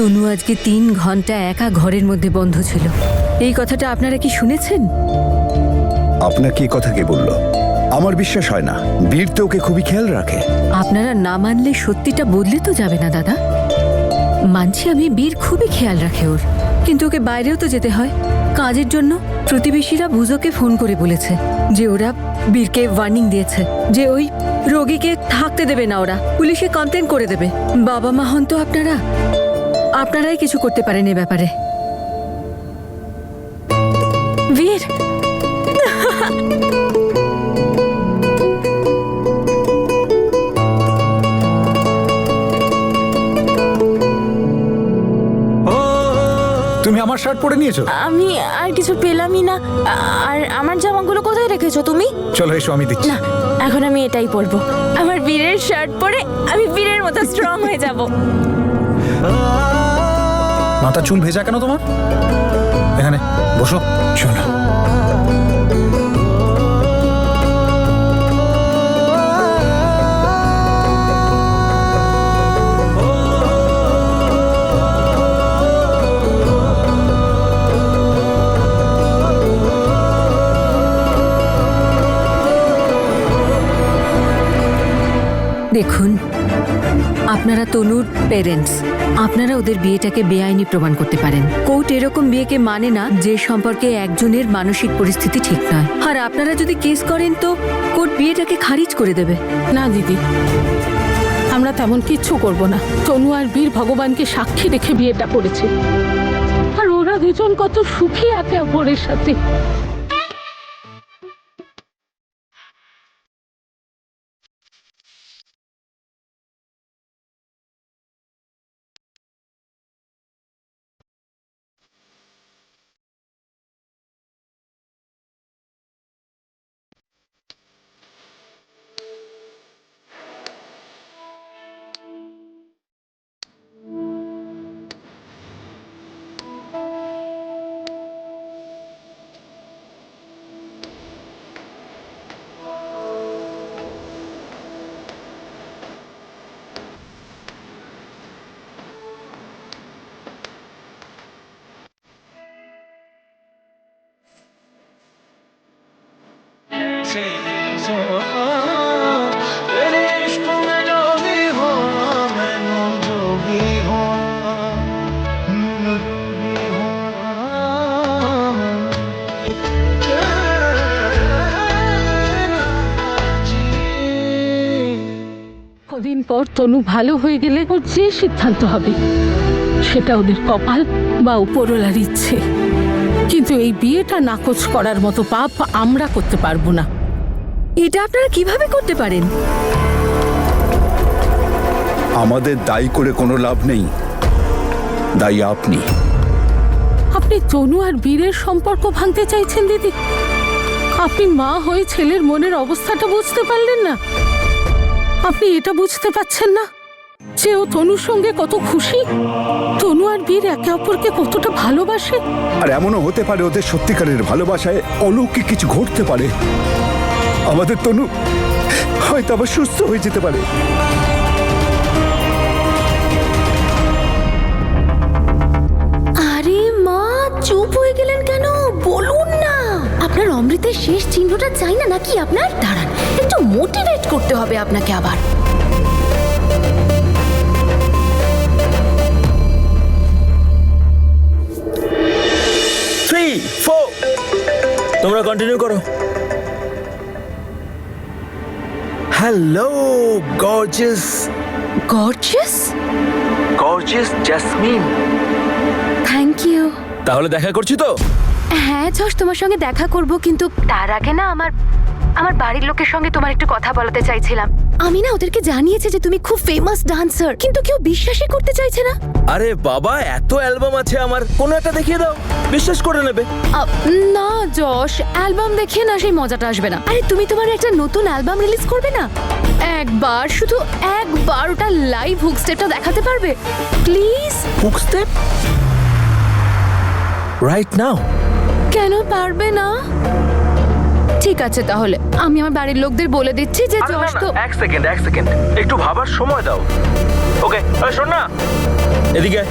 তনু আজকে 3 ঘন্টা একা ঘরের মধ্যে বন্ধ ছিল। এই কথাটা আপনারা কি শুনেছেন? আপনাকে এই কথা কে বলল? আমার বিশ্বাস হয় না। বীর তো ওকে খুবই খেয়াল রাখে। আপনারা না মানলে সত্যিটা বদলে তো যাবে না দাদা। মানছি আমি, বীর খুবই খেয়াল রাখে ওর, কিন্তু ওকে বাইরেও তো যেতে হয় কাজের জন্য। প্রতিবেশীরা বুঝোকে ফোন করে বলেছে যে ওরা বীরকে ওয়ার্নিং দিয়েছে যে ওই রোগীকে থাকতে দেবে না, ওরা পুলিশে কমপ্লেন করে দেবে। বাবা মা হন তো আপনারাই কিছু করতে পারেন এ ব্যাপারে। বীর, তুমি আমার শার্ট পরে নিয়েছো? আমি আর কিছু পেলামই না। আর আমার জামাগুলো কোথায় রেখেছো তুমি? চলো এসো, আমি দিচ্ছি। না, এখন আমি এটাই পরবো। আমার বীরের শার্ট পরে আমি বীরের মতো স্ট্রং হয়ে যাব। মাথা চুল ভেজা কেন তোমার? এখানে বসো। চলো। দেখুন, আপনারা তনুর পেরেন্টস, আপনারা ওদের বিয়েটাকে বেআইনি প্রমাণ করতে পারেন। কোর্ট এরকম বিয়েকে মানে না যে সম্পর্কে একজনের মানসিক পরিস্থিতি ঠিক নয়। আর আপনারা যদি কেস করেন তো কোর্ট বিয়েটাকে খারিজ করে দেবে। না দিদি, আমরা তেমন কিচ্ছু করব না। তনু আর বীর ভগবানকে সাক্ষী রেখে বিয়েটা করেছে, আর ওরা দুজন কত সুখী একে অপরের সাথে। কদিন পর তনু ভালো হয়ে গেলে ওর যে সিদ্ধান্ত হবে সেটা ওদের কপাল বা উপরওয়ালার ইচ্ছে। কিন্তু এই বিয়েটা নাকচ করার মতো পাপ আমরা করতে পারবো না। এটা আপনারা কিভাবে করতে পারেন? আমাদের দায়ী করে কোনো লাভ নেই, দায়ী আপনি। আপনি তনু আর বীরের সম্পর্ক ভাঙতে চাইছেন দিদি? আপনি মা হয়ে ছেলের মনের অবস্থাটা বুঝতে পারলেন না? আপনি এটা বুঝতে পারছেন না যে ও তনুর সঙ্গে কত খুশি, তনু আর বীর একে অপরকে কতটা ভালোবাসে? আর এমনও হতে পারে ওদের সত্যিকারের ভালোবাসায় অলৌকিক কিছু ঘটতে পারে। আমাদের তনু হয়তো আবার সুস্থ হয়ে যেতে পারে। আরে মা, চুপ হয়ে গেলেন কেন? বলুন না। আপনার অমৃতের শেষ চিহ্নটা চাই না নাকি আপনার? দাঁড়ান, একটু মোটিভেট করতে হবে আপনাকে আবার। 3, 4 তোমরা কন্টিনিউ করো। Hello gorgeous. Gorgeous? Gorgeous Jasmine. Thank you. তাহলে দেখা করছি তো? হ্যাঁ যশ, তোমার সঙ্গে দেখা করব, কিন্তু তার আগে না আমার বাড়ির লোকের সঙ্গে তোমার একটু কথা বলাতে চাইছিলাম। আমি না ওদেরকে জানিয়েছি যে তুমি খুব ফেমাস ডান্সার, কিন্তু কেউ বিশ্বাসই করতে চাইছে না। আরে বাবা, এত অ্যালবাম আছে আমার, কোনো একটা দেখিয়ে দাও, বিশ্বাস করে নেবে। না যশ, অ্যালবাম দেখিয়ে না সেই মজাটা আসবে না। আরে তুমি তোমার একটা নতুন অ্যালবাম রিলিজ করবে না? একবার, শুধু একবার ওটা লাইভ হুক স্টেপটা দেখাতে পারবে please? Hook step? Right now? কেন পারবে না? ঠিক আছে, তাহলে আমি আমার বাড়ির লোকদের বলে দিচ্ছি যে যশ তো। এক সেকেন্ড একটু ভাবার সময় দাও। ওকে শোন না, এদিকে আয়।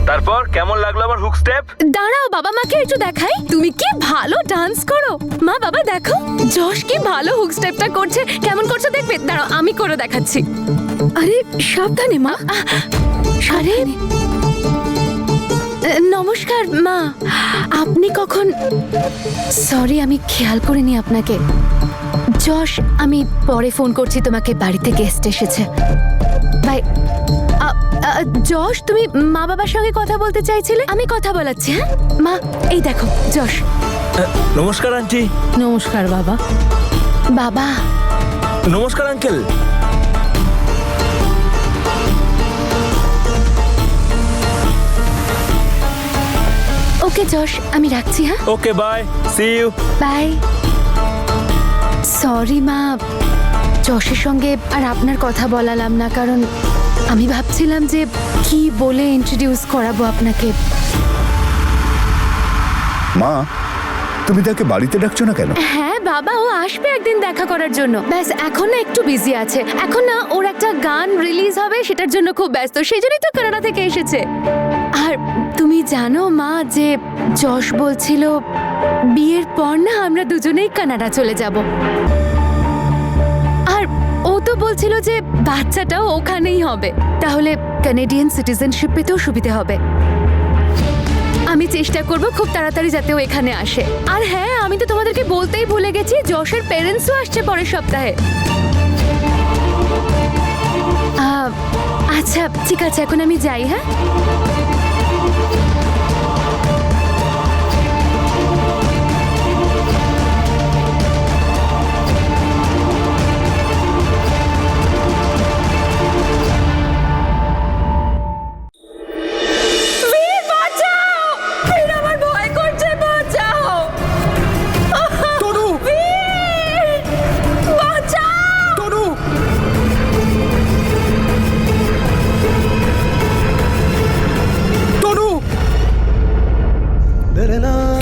তারপর কেমন লাগলো আমার হুক স্টেপ? দাঁড়াও বাবা, মাকে একটু দেখাই। তুমি কি ভালো ডান্স করো মা। বাবা দেখো যশ কি ভালো হুক স্টেপটা করছে। কেমন করছে দেখবে, দাঁড়াও আমি করে দেখাচ্ছি। আরে সাবধানে মা। আরে নমস্কার মা, আপনি কখন? সরি আমি খেয়াল করিনি আপনাকে। যশ আমি পরে ফোন করছি তোমাকে, বাড়িতে গেস্ট এসেছে। বাই। যশ তুমি মা বাবার সঙ্গে কথা বলতে চাইছিলে, আমি কথা বলাচ্ছি। হ্যাঁ মা, এই দেখো যশ। নমস্কার আন্টি। নমস্কার বাবা। বাবা নমস্কার আঙ্কেল। ওকে যশ, আমি রাখছি। হ্যাঁ okay bye, see you. Bye. Sorry মা, যশের সঙ্গে আর আপনার কথা বলালাম না, কারণ আমি ভাবছিলাম যে কি বলে ইন্ট্রোডিউস করাবো আপনাকে। মা, তুমি তাকে বাড়িতে ডাকছো না কেন? হ্যাঁ বাবা, ও আসবে একদিন দেখা করার জন্য। ব্যাস এখন না একটু বিজি আছে। এখন না ওর একটা গান রিলিজ হবে, সেটার জন্য খুব ব্যস্ত, সেই জন্যই তো কানাডা থেকে এসেছে। আর তুমি জানো মা যে যশ বলছিল বিয়ের পর না আমরা দুজনেই কানাডা চলে যাব। আর ও তো বলছিল যে বাচ্চাটাও ওখানেই হবে, তাহলে কানাডিয়ান সিটিজেনশিপ পেতেও সুবিধে হবে। আমি চেষ্টা করব খুব তাড়াতাড়ি যাতে ও এখানে আসে। আর হ্যাঁ, আমি তো তোমাদেরকে বলতেই ভুলে গেছি, যশের প্যারেন্টসও আসছে পরের সপ্তাহে। আচ্ছা ঠিক আছে, এখন আমি যাই। হ্যাঁ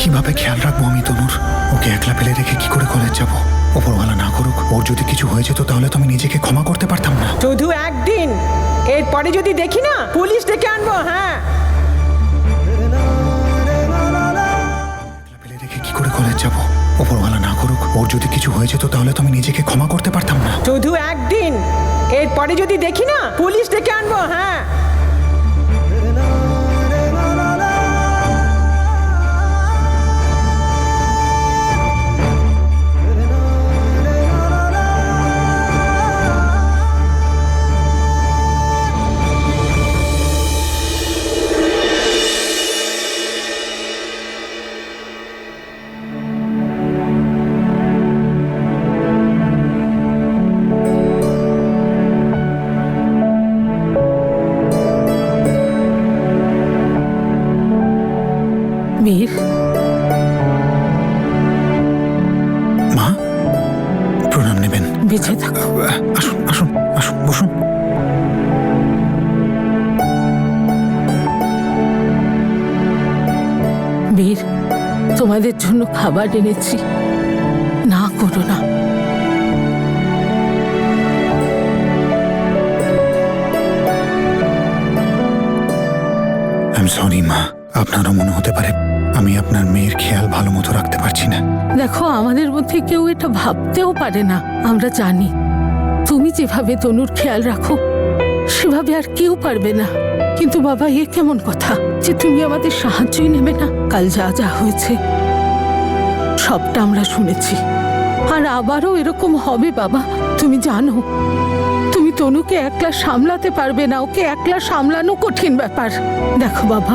কিভাবে খেয়াল রাখবো আমি তনুর? ওকে একলা ফেলে রেখে কি করে কলেজ যাবো? ওপরওয়ালা না করুক, ওর যদি কিছু হয়ে যেত তাহলে তো আমি নিজেকে ক্ষমা করতে পারতাম না। শুধু একদিন, এরপরে যদি দেখি না পুলিশ ডেকে আনবো। হ্যাঁ, একলা ফেলে রেখে কি করে কলেজ যাবো? ওপরওয়ালা না করুক, ওর যদি কিছু হয়ে যেত তাহলে তো আমি নিজেকে ক্ষমা করতে পারতাম না। শুধু একদিন, এরপরে যদি দেখি না পুলিশ ডেকে আনবো। হ্যাঁ, বীর, মা, প্রণাম নেবেন। বেঁচে থাকো। আসুন আসুন আসুন, বসুন। বীর, তোমাদের জন্য খাবার এনেছি, না করো না। আই এম সরি মা, আপনারও মনে হতে পারে আমি আপনার মেয়ের খেয়াল ভালো মতো রাখতে পারছি না। দেখো, আমাদের মধ্যে কেউ এটা ভাবতেও পারে না। আমরা জানি তুমি যেভাবে তনুর খেয়াল রাখো সেভাবে আর কেউ পারবে না। কিন্তু বাবা, এ কেমন কথা যে তুমি আমাদের সাহায্যই নেবে না? কাল যা যা হয়েছে সবটা আমরা শুনেছি, আর আবারও এরকম হবে বাবা। তুমি জানো তুমি তনুকে একলা সামলাতে পারবে না, ওকে একলা সামলানো কঠিন ব্যাপার। দেখো বাবা,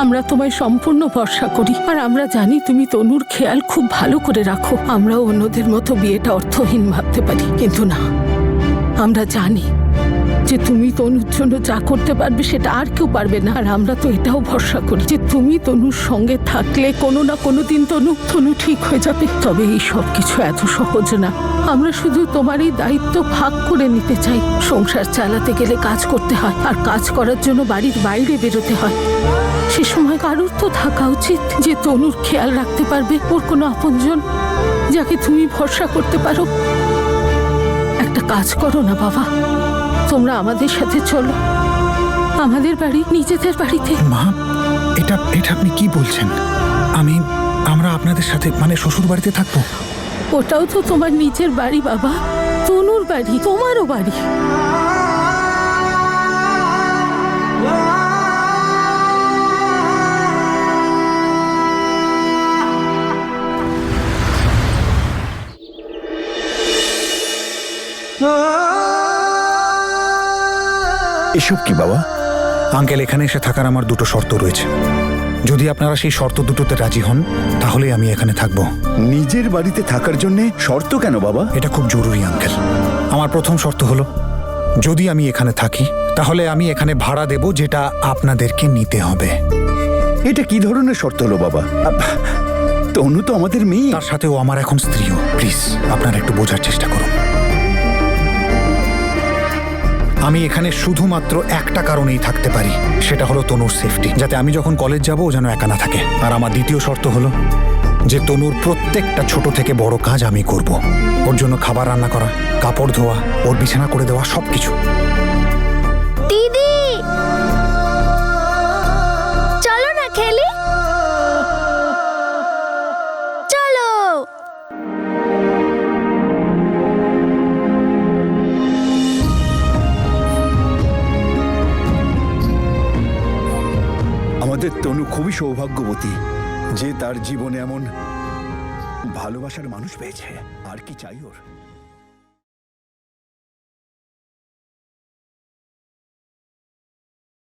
আমরা তোমায় সম্পূর্ণ ভরসা করি, আর আমরা জানি তুমি তনুর খেয়াল খুব ভালো করে রাখো। আমরাও অন্যদের মতো বিয়েটা অর্থহীন ভাবতে পারি, কিন্তু না, আমরা জানি যে তুমি তনুর জন্য যা করতে পারবে সেটা আর কেউ পারবে না। আর আমরা তো এটাও ভরসা করি যে তুমি তনুর সঙ্গে থাকলে কোনো না কোনো দিন তনু ঠিক হয়ে যাবে। তবে এই সব কিছু এত সহজ না। আমরা শুধু তোমার এই দায়িত্ব ভাগ করে নিতে চাই। সংসার চালাতে গেলে কাজ করতে হয়, আর কাজ করার জন্য বাড়ির বাইরে বেরোতে হয়। সে সময় কারুর তো থাকা উচিত যে তনুর খেয়াল রাখতে পারবে, ওর কোনো আপনজন যাকে তুমি ভরসা করতে পারো। একটা কাজ করো না বাবা, তোমরা আমাদের সাথে চলো আমাদের বাড়ি, নিজেদের বাড়িতে। মা, এটা আপনি কি বলছেন? আমরা আপনাদের সাথে মানে শ্বশুর বাড়িতে থাকবো? ওটাও তো তোমার নিজের বাড়ি বাবা, তনুর বাড়ি, তোমারও বাড়ি। এসব কি বাবা? আঙ্কেল, এখানে এসে থাকার আমার দুটো শর্ত রয়েছে। যদি আপনারা সেই শর্ত দুটোতে রাজি হন তাহলে আমি এখানে থাকবো। নিজের বাড়িতে থাকার জন্য শর্ত কেন বাবা? এটা খুব জরুরি আঙ্কেল। আমার প্রথম শর্ত হলো, যদি আমি এখানে থাকি তাহলে আমি এখানে ভাড়া দেব, যেটা আপনাদেরকে নিতে হবে। এটা কি ধরনের শর্ত হলো বাবা? তনু তো আমাদের মেয়ে। তার সাথেও আমার এখন স্ত্রীও। প্লিজ আপনারা একটু বোঝার চেষ্টা করুন। আমি এখানে শুধুমাত্র একটা কারণেই থাকতে পারি, সেটা হলো তনুর সেফটি, যাতে আমি যখন কলেজ যাব ও যেন একা না থাকে। আর আমার দ্বিতীয় শর্ত হলো যে তনুর প্রত্যেকটা ছোট থেকে বড় কাজ আমি করব। ওর জন্য খাবার রান্না করা, কাপড় ধোয়া, ওর বিছানা করে দেওয়া, সবকিছু। দিদি চলো না খেলি, চলো। আমাদের তনু খুবই সৌভাগ্যবতী যে তার জীবনে এমন ভালোবাসার মানুষ পেয়েছে। আর কি চাই ওর?